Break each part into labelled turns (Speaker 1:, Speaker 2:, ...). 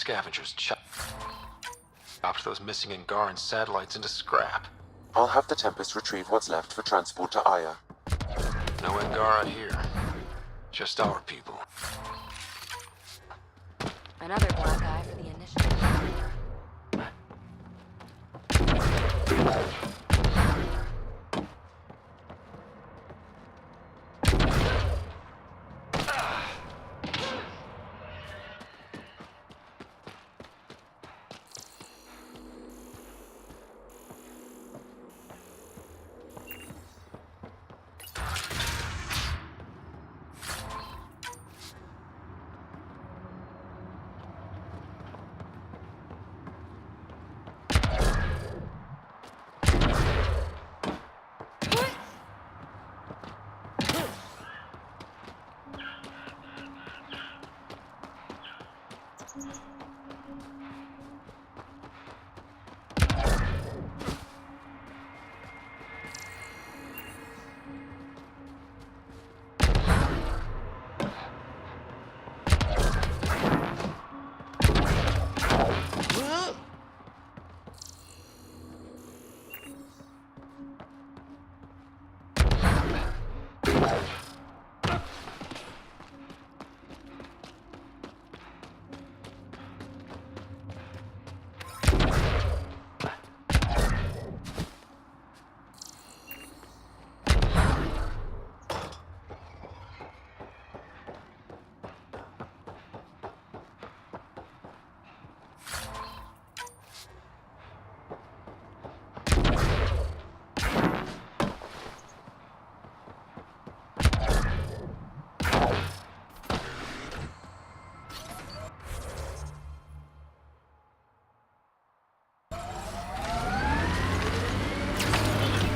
Speaker 1: scavengers chopped those missing Angaran satellites into scrap.
Speaker 2: I'll have the Tempest retrieve what's left for transport to Aya.
Speaker 1: No Angara here. Just our people.
Speaker 3: Another black eye for the initiative.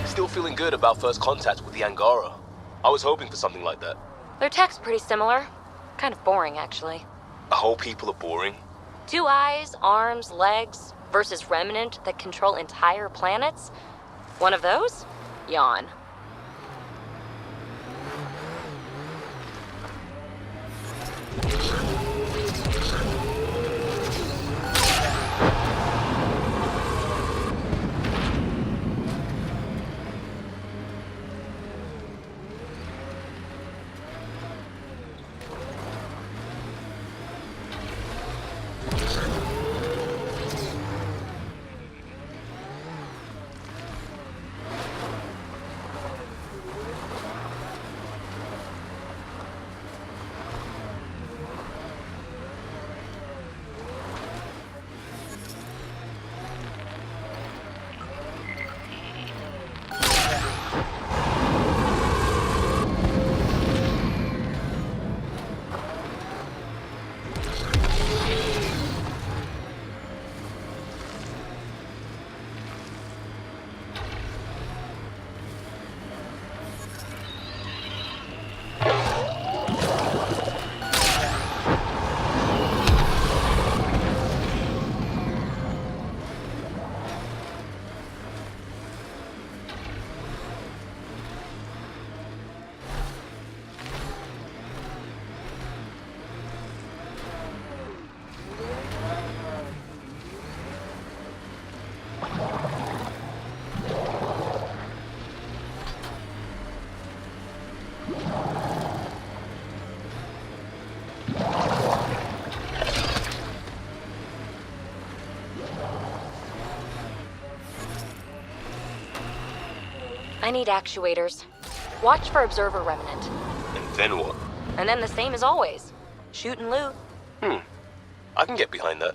Speaker 4: Still feeling good about first contact with the Angara. I was hoping for something like that.
Speaker 3: Their tech's pretty similar. Kind of boring, actually.
Speaker 4: The whole people are boring.
Speaker 3: 2 eyes, arms, legs, versus Remnant that control entire planets. One of those? Yawn. I need actuators. Watch for Observer Remnant.
Speaker 4: And then what?
Speaker 3: And then the same as always. Shoot and loot.
Speaker 4: I can get behind that.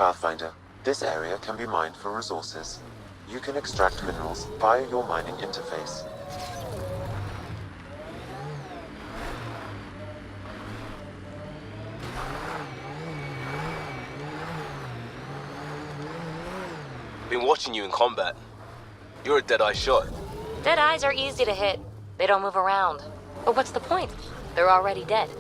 Speaker 2: Pathfinder. This area can be mined for resources. You can extract minerals via your mining interface.
Speaker 4: Been watching you in combat. You're a dead-eye shot.
Speaker 3: Dead eyes are easy to hit. They don't move around. But what's the point? They're already dead.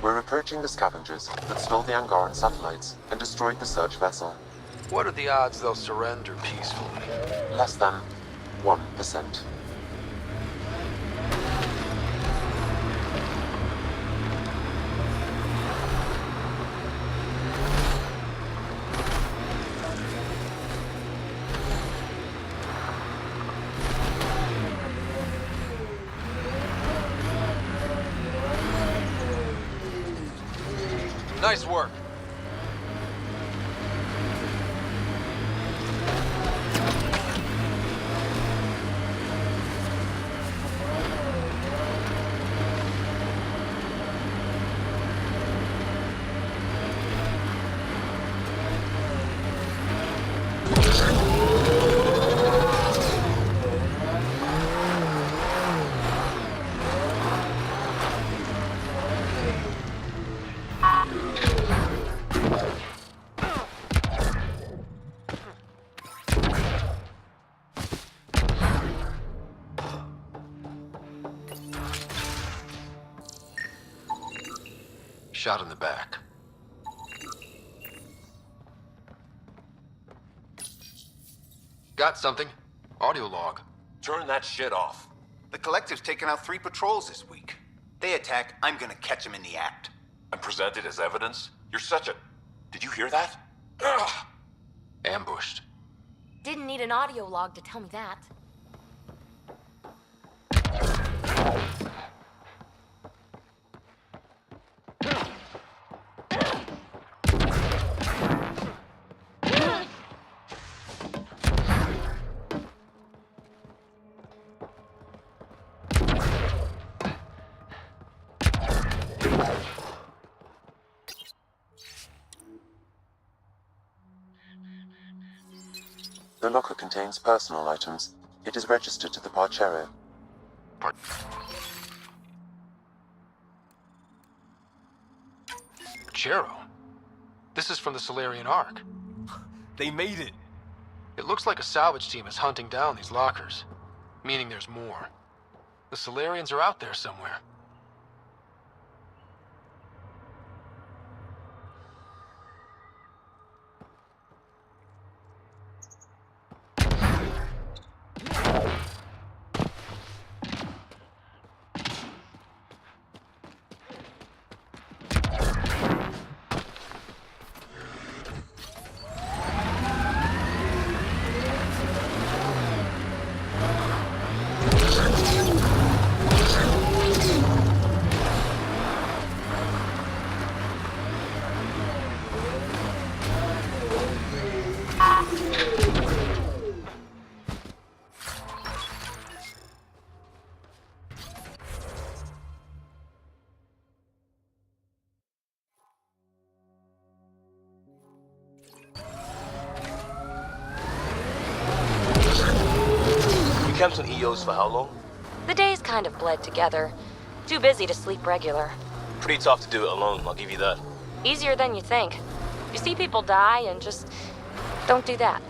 Speaker 2: We're approaching the scavengers that stole the Angaran satellites and destroyed the search vessel.
Speaker 1: What are the odds they'll surrender peacefully?
Speaker 2: Less than 1%.
Speaker 1: Nice work. Shot in the back. Got something. Audio log.
Speaker 5: Turn that shit off.
Speaker 6: The Collective's taken out 3 patrols this week. They attack, I'm gonna catch them in the act.
Speaker 5: And present it as evidence? You're such a... Did you hear that? Ugh!
Speaker 1: Ambushed.
Speaker 3: Didn't need an audio log to tell me that.
Speaker 2: The locker contains personal items. It is registered to the Parcero.
Speaker 1: Chero. This is from the Solarian Ark.
Speaker 4: They made it.
Speaker 1: It looks like a salvage team is hunting down these lockers, meaning there's more. The Solarians are out there somewhere.
Speaker 4: You camped on EOs for how long?
Speaker 3: The days kind of bled together. Too busy to sleep regular.
Speaker 4: Pretty tough to do it alone, I'll give you that.
Speaker 3: Easier than you think. You see people die and just don't do that.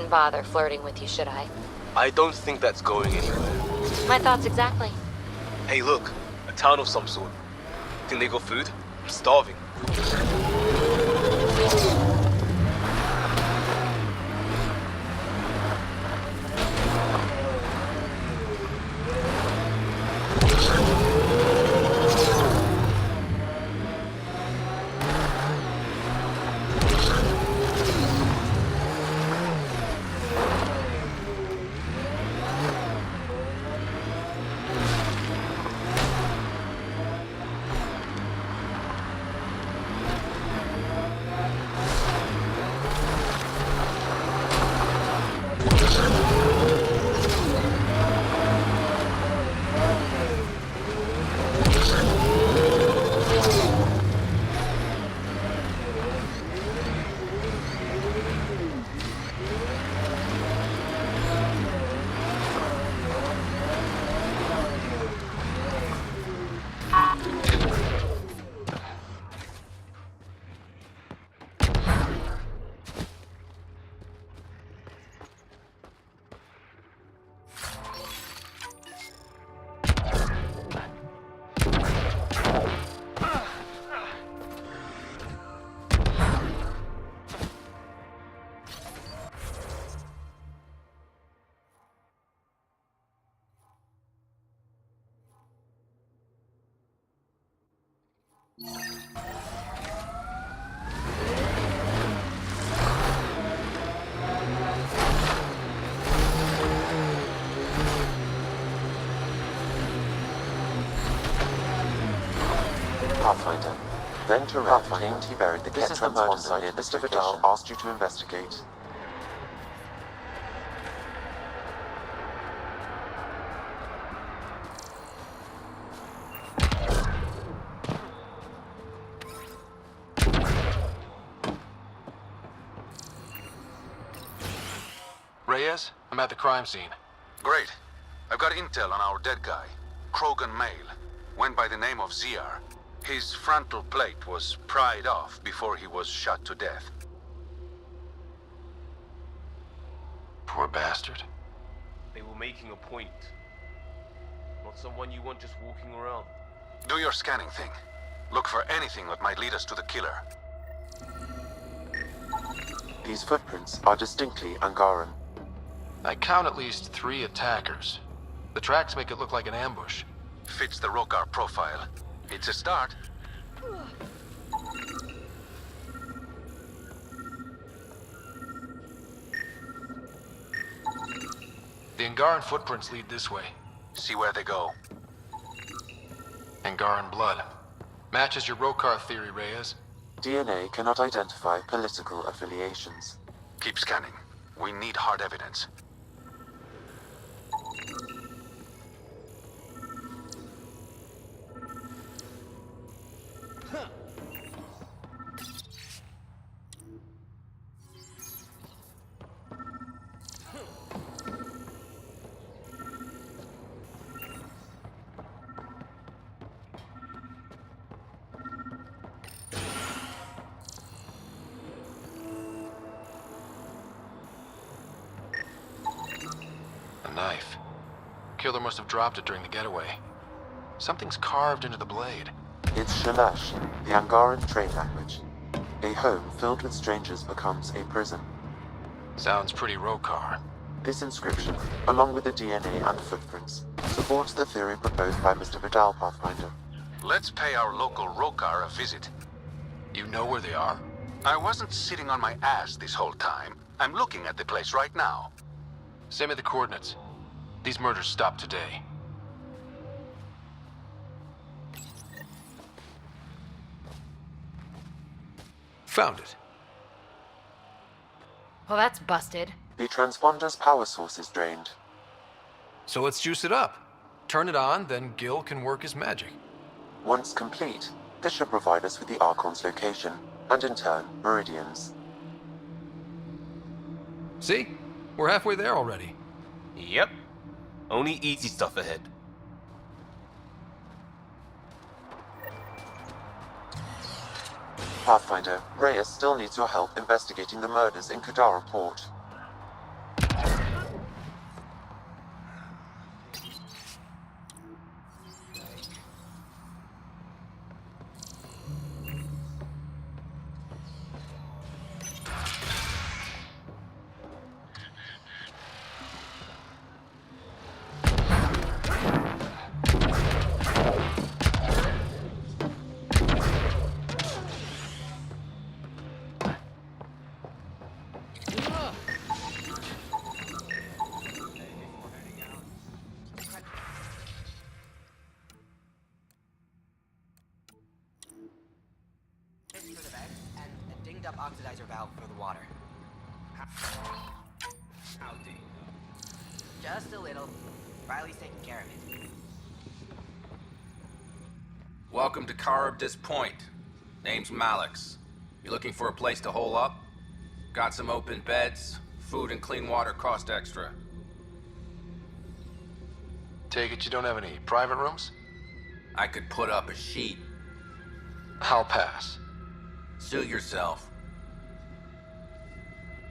Speaker 3: even bother flirting with you, should I?
Speaker 4: I don't think that's going anywhere.
Speaker 3: My thoughts exactly.
Speaker 4: Hey, look, a town of some sort. Think they got food? I'm starving.
Speaker 2: Pathfinder. Then Tourette claimed he buried the Ketra murder site Mr. Vidal asked you to investigate.
Speaker 1: Reyes, I'm at the crime scene.
Speaker 7: Great. I've got intel on our dead guy. Krogan male. Went by the name of ZR. His frontal plate was pried off before he was shot to death.
Speaker 1: Poor bastard.
Speaker 4: They were making a point. Not someone you want just walking around.
Speaker 7: Do your scanning thing. Look for anything that might lead us to the killer.
Speaker 2: These footprints are distinctly Angaran.
Speaker 1: I count at least 3 attackers. The tracks make it look like an ambush.
Speaker 7: Fits the Rokar profile. It's a start.
Speaker 1: The Angaran footprints lead this way.
Speaker 7: See where they go.
Speaker 1: Angaran blood. Matches your Rokar theory, Reyes.
Speaker 2: DNA cannot identify political affiliations.
Speaker 7: Keep scanning. We need hard evidence.
Speaker 1: A knife. Killer must have dropped it during the getaway. Something's carved into the blade.
Speaker 2: It's Shalash, the Angaran trade language. A home filled with strangers becomes a prison.
Speaker 1: Sounds pretty Rokar.
Speaker 2: This inscription, along with the DNA and footprints, supports the theory proposed by Mr. Vidal, Pathfinder.
Speaker 7: Let's pay our local Rokar a visit.
Speaker 1: You know where they are?
Speaker 7: I wasn't sitting on my ass this whole time. I'm looking at the place right now.
Speaker 1: Send me the coordinates. These murders stopped today. Found it.
Speaker 3: Well, that's busted.
Speaker 2: The transponder's power source is drained.
Speaker 1: So let's juice it up. Turn it on, then Gil can work his magic.
Speaker 2: Once complete, this should provide us with the Archon's location, and in turn, meridians.
Speaker 1: See? We're halfway there already.
Speaker 4: Yep. Only easy stuff ahead.
Speaker 2: Pathfinder, Reyes still needs your help investigating the murders in Kadara Port.
Speaker 8: oxidizer valve for the water.
Speaker 9: How deep?
Speaker 8: Just a little. Riley's taking care of it.
Speaker 9: Welcome to Charybdis Point. Name's Malix. You looking for a place to hole up? Got some open beds. Food and clean water cost extra.
Speaker 1: Take it you don't have any private rooms?
Speaker 9: I could put up a sheet.
Speaker 1: I'll pass.
Speaker 9: Suit yourself.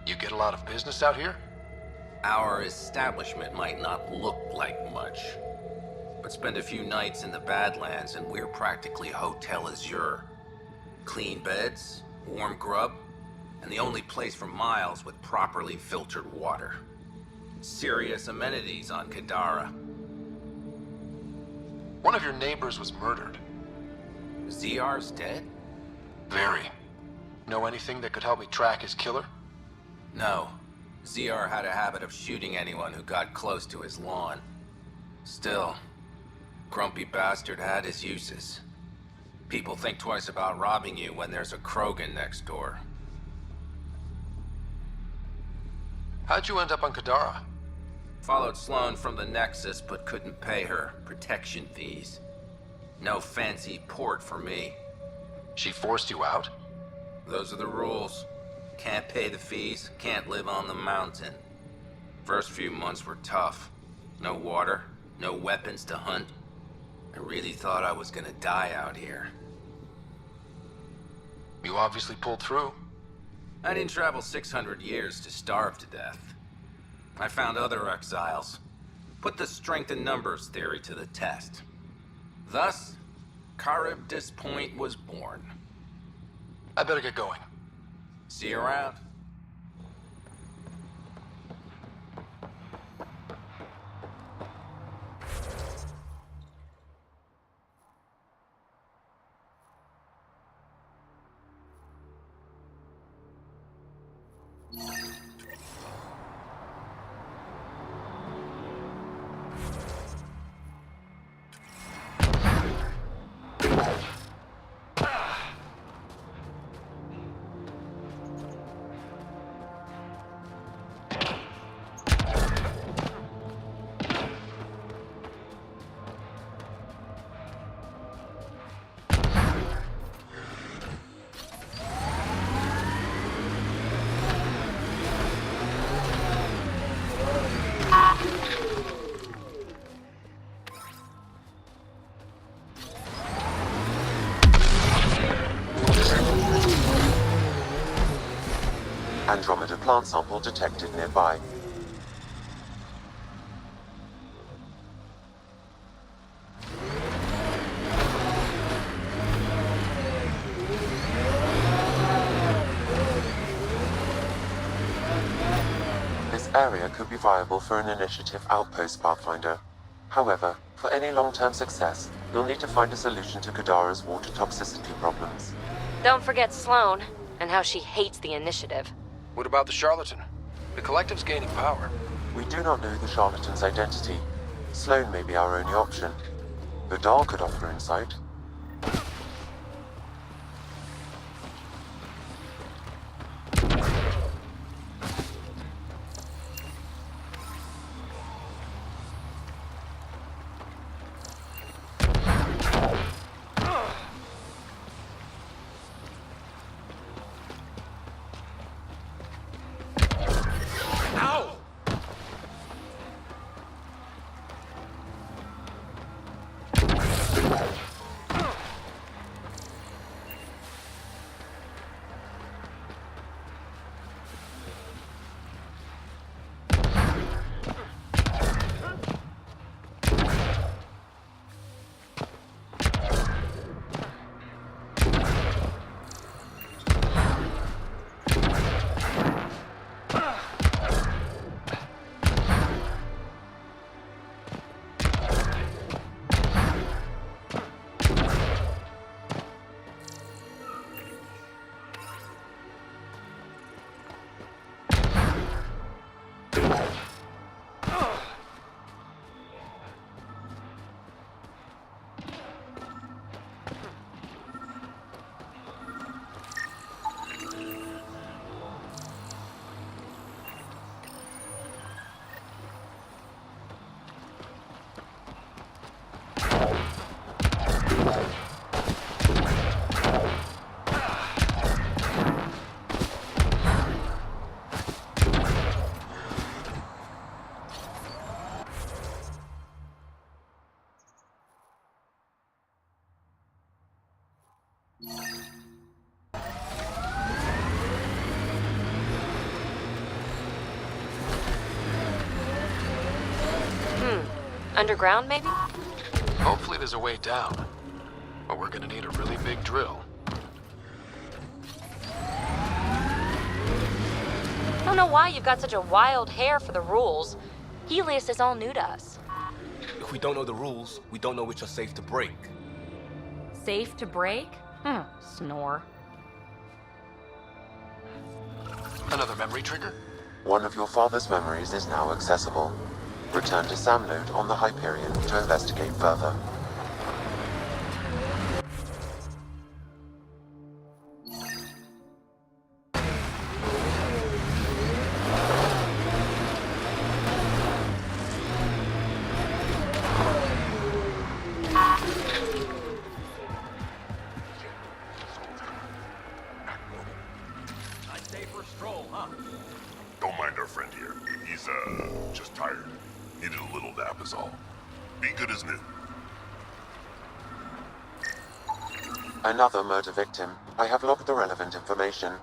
Speaker 1: You get a lot of business out here?
Speaker 9: Our establishment might not look like much, but spend a few nights in the Badlands and we're practically Hotel Azure. Clean beds, warm grub, and the only place for miles with properly filtered water. Serious amenities on Kadara.
Speaker 1: One of your neighbors was murdered.
Speaker 9: ZR's dead?
Speaker 1: Very. Know anything that could help me track his killer?
Speaker 9: No. ZR had a habit of shooting anyone who got close to his lawn. Still, grumpy bastard had his uses. People think twice about robbing you when there's a Krogan next door.
Speaker 1: How'd you end up on Kadara?
Speaker 9: Followed Sloan from the Nexus, but couldn't pay her protection fees. No fancy port for me.
Speaker 1: She forced you out?
Speaker 9: Those are the rules. Can't pay the fees, can't live on the mountain. First few months were tough. No water, no weapons to hunt. I really thought I was gonna die out here.
Speaker 1: You obviously pulled through.
Speaker 9: I didn't travel 600 years to starve to death. I found other exiles. Put the strength in numbers theory to the test. Thus, Charybdis Point was born.
Speaker 1: I better get going.
Speaker 9: See you around.
Speaker 2: Andromeda plant sample detected nearby. This area could be viable for an initiative outpost, Pathfinder. However, for any long-term success, you'll need to find a solution to Kadara's water toxicity problems.
Speaker 3: Don't forget Sloan, and how she hates the initiative.
Speaker 1: What about the charlatan? The collective's gaining power.
Speaker 2: We do not know the charlatan's identity. Sloan may be our only option. Vidal could offer insight.
Speaker 3: Underground, maybe?
Speaker 1: Hopefully there's a way down. But we're gonna need a really big drill.
Speaker 3: I don't know why you've got such a wild hair for the rules. Helios is all new to us.
Speaker 4: If we don't know the rules, we don't know which are safe to break.
Speaker 3: Safe to break? Snore.
Speaker 1: Another memory trigger?
Speaker 2: One of your father's memories is now accessible. Return to Sam node on the Hyperion to investigate further.
Speaker 10: Don't mind our friend here. He's, just tired. Needed a little nap is all. Be good as new.
Speaker 2: Another murder victim. I have logged the relevant information.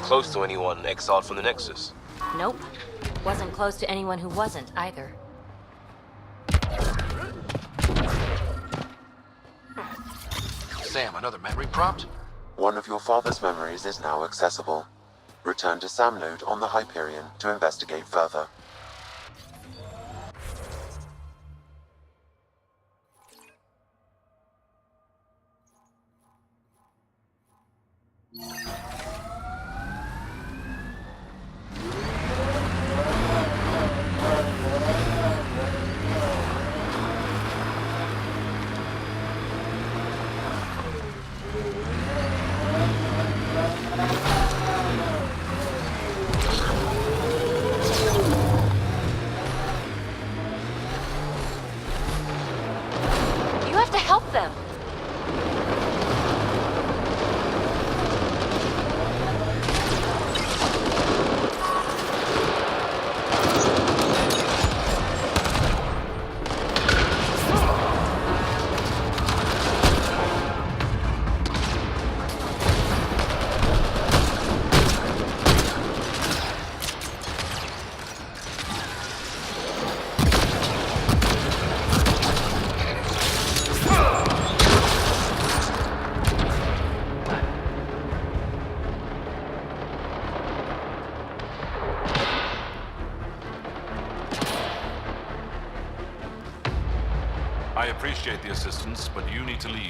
Speaker 4: Close to anyone exiled from the Nexus?
Speaker 3: Nope. Wasn't close to anyone who wasn't, either.
Speaker 1: Sam, another memory prompt?
Speaker 2: One of your father's memories is now accessible. Return to Sam node on the Hyperion to investigate further.
Speaker 3: You have to help them.
Speaker 5: I appreciate the assistance, but you need to leave.